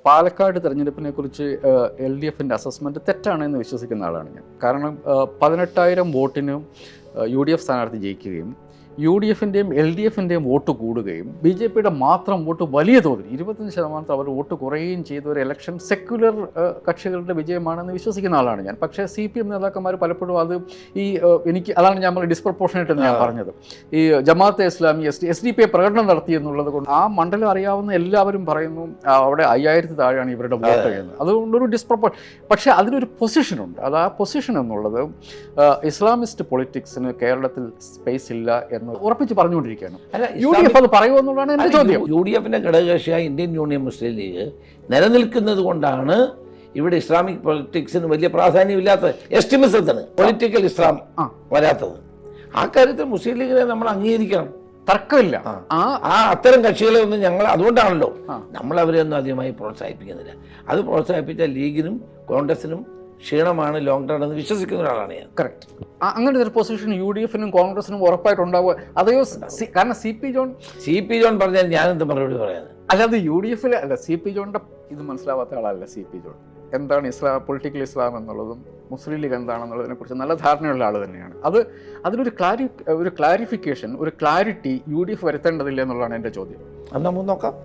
പാലക്കാട് തെരഞ്ഞെടുപ്പിനെ കുറിച്ച് LDFിൻ്റെ അസസ്മെൻറ്റ് തെറ്റാണെന്ന് വിശ്വസിക്കുന്ന ആളാണ് ഞാൻ. കാരണം 18,000 വോട്ടിന് UDF സ്ഥാനാർത്ഥി ജയിക്കുകയും UDFിൻ്റെയും LDFിൻ്റെയും വോട്ട് കൂടുകയും BJPയുടെ മാത്രം വോട്ട് വലിയ തോതിൽ 25% അവർ വോട്ട് കുറയുകയും ചെയ്ത ഒരു ഇലക്ഷൻ സെക്യുലർ കക്ഷികളുടെ വിജയമാണെന്ന് വിശ്വസിക്കുന്ന ആളാണ് ഞാൻ. പക്ഷേ CPM നേതാക്കന്മാർ പലപ്പോഴും അത് എനിക്ക് അതാണ് ഞാൻ ഡിസ്പ്രപ്പോർഷനേറ്റ് എന്ന് ഞാൻ പറഞ്ഞത്. ഈ ജമാഅത്തെ ഇസ്ലാമി SDP പ്രകടനം നടത്തി എന്നുള്ളത് കൊണ്ട് ആ മണ്ഡലം അറിയാവുന്ന എല്ലാവരും പറയുന്നു അവിടെ 5,000 താഴെയാണ് ഇവരുടെ വോട്ട് എന്ന്. അതുകൊണ്ടൊരു പക്ഷേ അതിനൊരു പൊസിഷനുണ്ട്. അത് ആ പൊസിഷൻ എന്നുള്ളത് ഇസ്ലാമിസ്റ്റ് പൊളിറ്റിക്സിന് കേരളത്തിൽ സ്പേസ് ഇല്ല എന്ന് ഉറപ്പിച്ച് പറഞ്ഞുകൊണ്ടിരിക്കുകയാണ്. UDF അത് പറയുമോ എന്നുള്ളതാണ് എൻ്റെ ചോദ്യം. UDFിൻ്റെ ഘടകകക്ഷിയായ ഇന്ത്യൻ യൂണിയൻ മുസ്ലിം ലീഗ് നിലനിൽക്കുന്നത് കൊണ്ടാണ് ഇവിടെ ഇസ്ലാമിക് പൊളിറ്റിക്സിന് വലിയ പ്രാധാന്യമില്ലാത്തത്, എസ്റ്റിമിസത്തിന് പൊളിറ്റിക്കൽ ഇസ്ലാം വരാത്തത്. ആ കാര്യത്തിൽ മുസ്ലിം ലീഗിനെ നമ്മൾ അംഗീകരിക്കണം, തർക്കമില്ല. അത്തരം കക്ഷികളെ ഒന്നും ഞങ്ങൾ അതുകൊണ്ടാണല്ലോ നമ്മൾ അവരെ ഒന്നും അധികമായി പ്രോത്സാഹിപ്പിക്കുന്നില്ല. അത് പ്രോത്സാഹിപ്പിച്ച ലീഗിനും കോൺഗ്രസിനും ക്ഷീണമാണ് ലോങ് ടേൺ എന്ന് വിശ്വസിക്കുന്ന ഒരാളാണ് ഞാൻ. കറക്റ്റ്. അങ്ങനെ ഒരു പൊസിഷൻ UDFിനും കോൺഗ്രസിനും ഉറപ്പായിട്ടുണ്ടാവുക. അതെയോ കാരണം CP ജോൺ പറഞ്ഞാൽ ഞാനെന്ത് മറുപടി പറയാൻ? അല്ലാതെ UDFിൽ അല്ല, CP ജോണിന്റെ ഇത് മനസ്സിലാവാത്ത ആളല്ല CP ജോൺ. എന്താണ് പൊളിറ്റിക്കൽ ഇസ്ലാം എന്നുള്ളതും മുസ്ലിം ലീഗ് എന്താണെന്നുള്ളതിനെ കുറിച്ച് നല്ല ധാരണയുള്ള ആൾ തന്നെയാണ്. അതിനൊരു ക്ലാരിഫിക്കേഷൻ, ഒരു ക്ലാരിറ്റി UDF വരുത്തേണ്ടതില്ല എന്നുള്ളതാണ് എൻ്റെ ചോദ്യം. അത് നമുക്ക് നോക്കാം.